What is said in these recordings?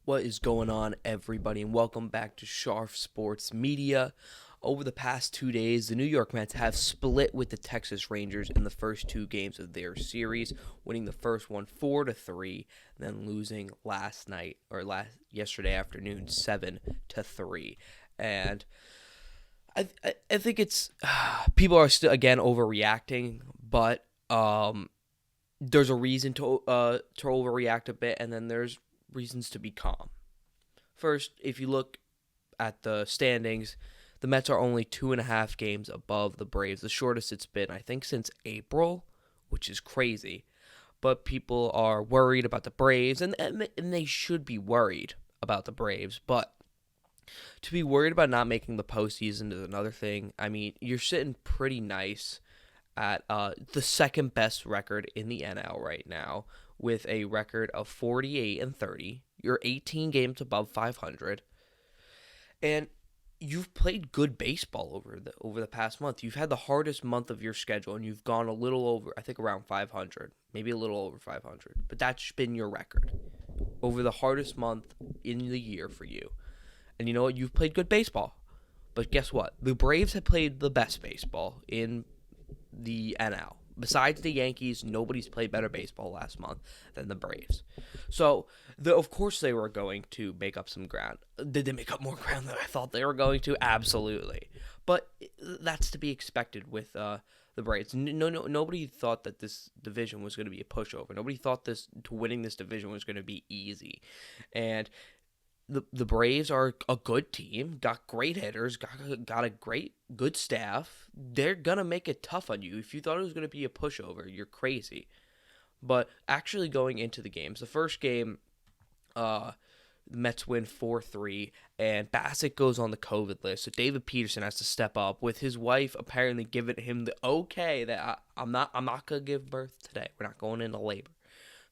What is going on, everybody, and welcome back to Sharp Sports Media. Over the past 2 days, the New York Mets have split with the Texas Rangers in the first two games of their series, winning the first one 4-3, then losing yesterday afternoon 7-3. And I think it's people are still again overreacting, but there's a reason to overreact a bit, and then there's reasons to be calm. First, if you look at the standings, the Mets are only 2.5 games above the Braves, the shortest it's been, I think, since April, which is crazy. But people are worried about the Braves, and they should be worried about the Braves. But to be worried about not making the postseason is another thing. I mean, you're sitting pretty nice at the second best record in the NL right now, with a record of 48-30. You're 18 games above 500, and you've played good baseball over the past month. You've had the hardest month of your schedule, and you've gone a little over, I think around 500, maybe a little over 500. But that's been your record over the hardest month in the year for you. And you know what? You've played good baseball. But guess what? The Braves have played the best baseball in the NL. Besides the Yankees, nobody's played better baseball last month than the Braves. So, of course they were going to make up some ground. Did they make up more ground than I thought they were going to? Absolutely. But that's to be expected with the Braves. Nobody thought that this division was going to be a pushover. Nobody thought winning this division was going to be easy. And the Braves are a good team, got great hitters, got a good staff. They're going to make it tough on you. If you thought it was going to be a pushover, you're crazy. But actually going into the games, the first game, the Mets win 4-3, and Bassett goes on the COVID list. So David Peterson has to step up, with his wife apparently giving him the okay that I'm not going to give birth today. We're not going into labor.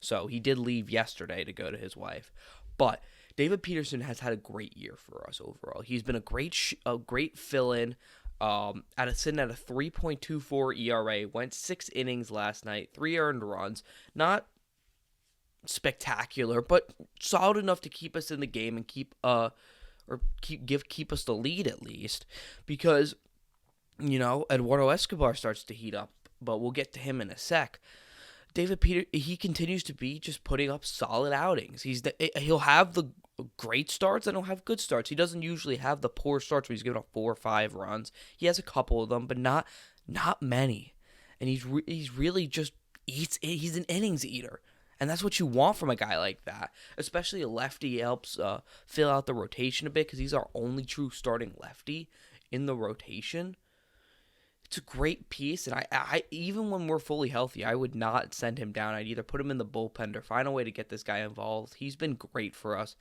So he did leave yesterday to go to his wife. But David Peterson has had a great year for us overall. He's been a great fill-in, sitting at a 3.24 ERA. Went 6 innings last night, 3 earned runs. Not spectacular, but solid enough to keep us in the game and keep us the lead at least. Because Eduardo Escobar starts to heat up, but we'll get to him in a sec. David Peterson, he continues to be just putting up solid outings. He'll have the great starts and he'll have good starts. He doesn't usually have the poor starts where he's giving up 4 or 5 runs. He has a couple of them, but not many. And he's really just he's an innings eater. And that's what you want from a guy like that, especially a lefty. He helps fill out the rotation a bit because he's our only true starting lefty in the rotation. It's a great piece, and I even when we're fully healthy, I would not send him down. I'd either put him in the bullpen or find a way to get this guy involved. He's been great for us,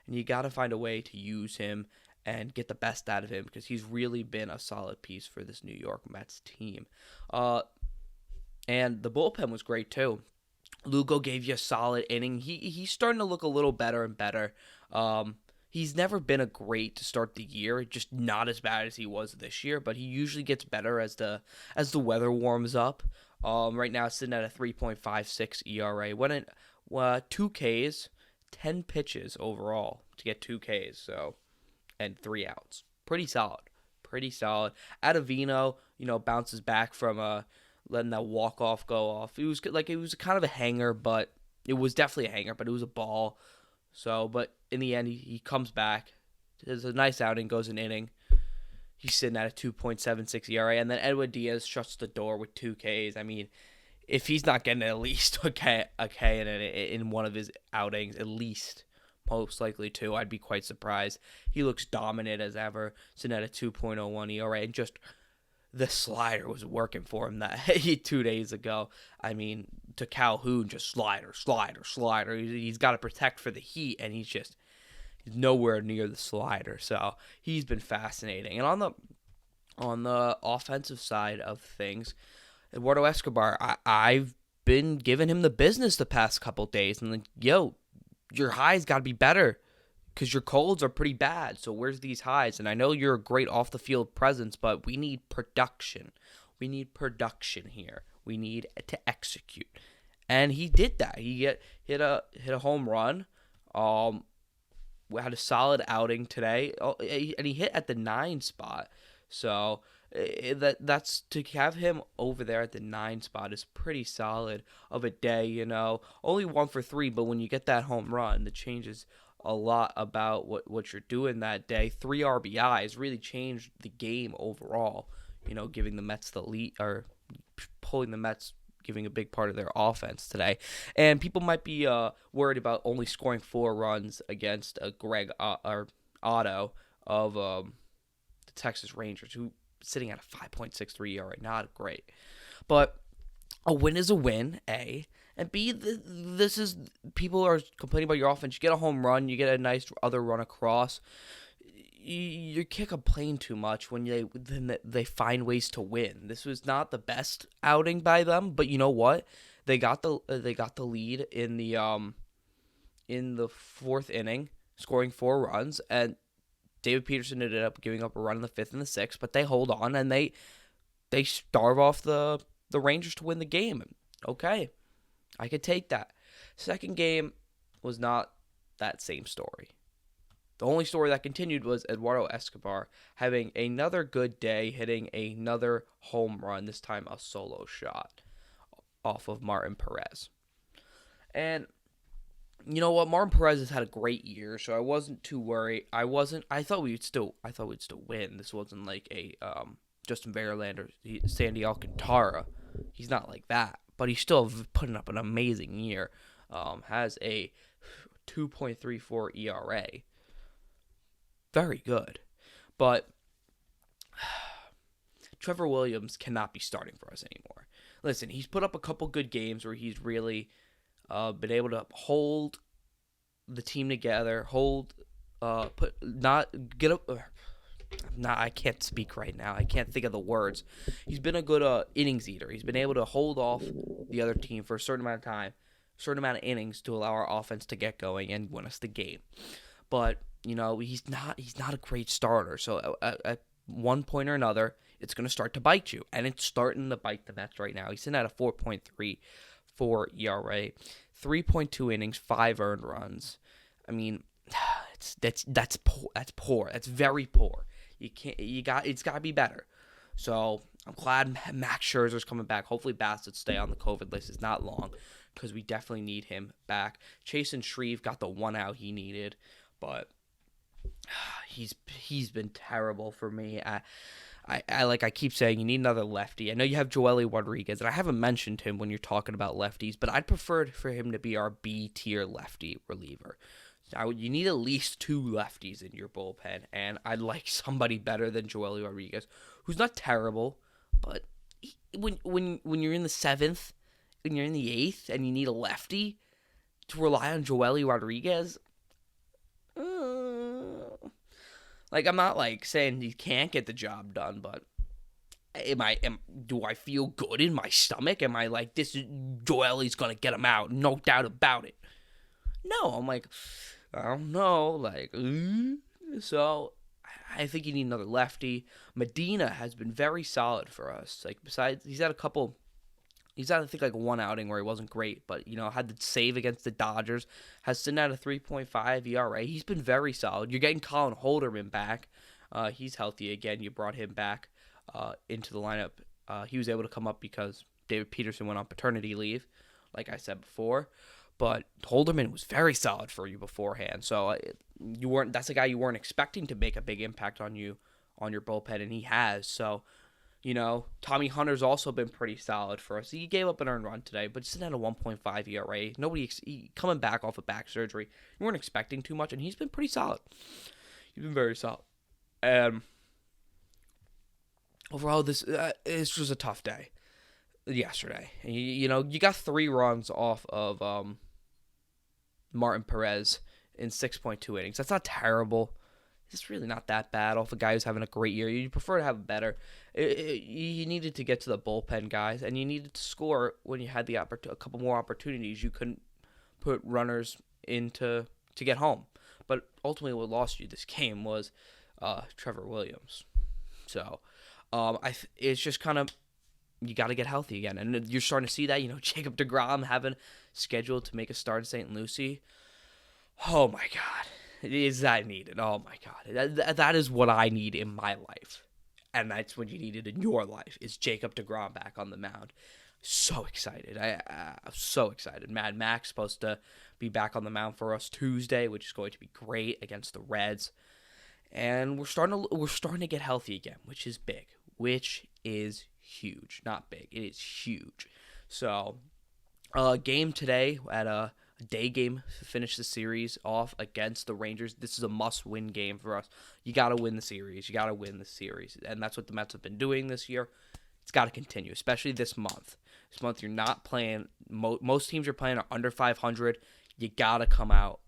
and you got to find a way to use him and get the best out of him because he's really been a solid piece for this New York Mets team. And the bullpen was great too. Lugo gave you a solid inning. He's starting to look a little better and better. He's never been a great to start the year, just not as bad as he was this year, but he usually gets better as the weather warms up. Right now sitting at a 3.56 ERA. Went in 2 Ks, 10 pitches overall to get 2 Ks, and 3 outs. Pretty solid. Adavino, bounces back from letting that walk-off go off. It was kind of a hanger, but it was definitely a hanger, but it was a ball. So, but in the end, he comes back. There's a nice outing, goes an inning. He's sitting at a 2.76 ERA, and then Edwin Diaz shuts the door with 2 Ks. I mean, if he's not getting at least a K in one of his outings, at least, most likely 2, I'd be quite surprised. He looks dominant as ever, sitting at a 2.01 ERA, and just the slider was working for him that 2 days ago. I mean, to Calhoun, just slider. He's got to protect for the heat, and he's nowhere near the slider. So he's been fascinating. And on the offensive side of things, Eduardo Escobar, I've been giving him the business the past couple days, and your highs got to be better. Because your colds are pretty bad, so where's these highs? And I know you're a great off-the-field presence, but we need production. We need production here. We need to execute. And he did that. He hit a home run. had a solid outing today, and he hit at the 9 spot. So that's to have him over there at the 9 spot is pretty solid of a day. Only 1 for 3, but when you get that home run, it changes a lot about what you're doing that day. 3 RBIs really changed the game overall. Giving the Mets the lead, or pulling the Mets, giving a big part of their offense today. And people might be worried about only scoring 4 runs against Greg or Otto of the Texas Rangers, who sitting at a 5.63 ERA. Not great. But a win is a win, A. And B, this is, people are complaining about your offense. You get a home run, you get a nice other run across. You can't complain too much when they find ways to win. This was not the best outing by them, but you know what? They got the lead in the 4th inning, scoring 4 runs, and David Peterson ended up giving up a run in the 5th and the 6th, but they hold on and they starve off the Rangers to win the game. Okay, I could take that. Second game was not that same story. The only story that continued was Eduardo Escobar having another good day, hitting another home run, this time a solo shot off of Martin Perez. And you know what? Martin Perez has had a great year, so I wasn't too worried. I thought we'd still win. This wasn't like a Justin Verlander, Sandy Alcantara. He's not like that, but he's still putting up an amazing year. Has a 2.34 ERA. Very good. But Trevor Williams cannot be starting for us anymore. Listen, he's put up a couple good games where he's really been able to hold the team together, I can't speak right now. I can't think of the words. He's been a good innings eater. He's been able to hold off the other team for a certain amount of time, certain amount of innings to allow our offense to get going and win us the game. But he's not a great starter. So at one point or another, it's going to start to bite you, and it's starting to bite the Mets right now. He's sitting at a 4.34 ERA, 3.2 innings, 5 earned runs. I mean, that's poor. That's poor. That's very poor. It's got to be better. So I'm glad Max Scherzer's coming back. Hopefully Bassett stay on the COVID list. It's not long because we definitely need him back. Chase and Shreve got the 1 out he needed, but he's been terrible for me. I keep saying, you need another lefty. I know you have Joely Rodriguez, and I haven't mentioned him when you're talking about lefties, but I'd prefer for him to be our B-tier lefty reliever. Now, you need at least 2 lefties in your bullpen, and I'd like somebody better than Joely Rodriguez, who's not terrible, but when you're in the 7th, when you're in the 8th, and you need a lefty to rely on Joely Rodriguez, I'm not saying he can't get the job done, but do I feel good in my stomach? Am I like, this is Joely's gonna get him out? No doubt about it. No, I'm like, I don't know, so I think you need another lefty. Medina has been very solid for us. Besides, he's had I think 1 outing where he wasn't great, but had the save against the Dodgers, has sitting at a 3.5 ERA. He's been very solid. You're getting Colin Holderman back. He's healthy again. You brought him back into the lineup. He was able to come up because David Peterson went on paternity leave, like I said before. But Holderman was very solid for you beforehand. So that's a guy you weren't expecting to make a big impact on you, on your bullpen, and he has. So, Tommy Hunter's also been pretty solid for us. He gave up an earned run today, but sitting at a 1.5 ERA. Coming back off of back surgery. You weren't expecting too much, and he's been pretty solid. He's been very solid. And overall, this was a tough day yesterday. You got 3 runs off of Martin Perez in 6.2 innings. That's not terrible. It's really not that bad off a guy who's having a great year. You prefer to have better. You needed to get to the bullpen, guys, and you needed to score when you had a couple more opportunities. You couldn't put runners in to get home. But ultimately what lost you this game was Trevor Williams. So it's just kind of, you got to get healthy again. And you're starting to see that, Jacob deGrom having scheduled to make a start at St. Lucie. Oh, my God. Is that needed? Oh my God, that is what I need in my life, and that's what you needed in your life. Is Jacob deGrom back on the mound? So excited! I'm so excited. Mad Max supposed to be back on the mound for us Tuesday, which is going to be great against the Reds, and we're starting to get healthy again, which is big, which is huge. Not big, it is huge. So, game today at a day game to finish the series off against the Rangers. This is a must-win game for us. You got to win the series. You got to win the series, and that's what the Mets have been doing this year. It's got to continue, especially this month. This month you're not playing. Most teams are playing are under 500. You got to come out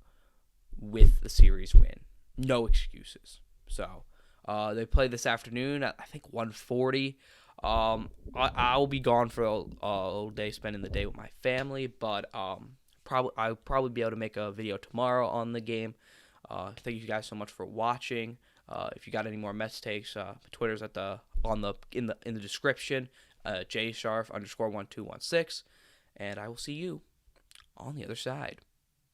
with the series win. No excuses. They play this afternoon at I think 1:40. I'll be gone for a whole day, spending the day with my family, but I'll probably be able to make a video tomorrow on the game. Thank you guys so much for watching. If you got any more Mets takes, Twitter's in the description. JSharf_1216, and I will see you on the other side.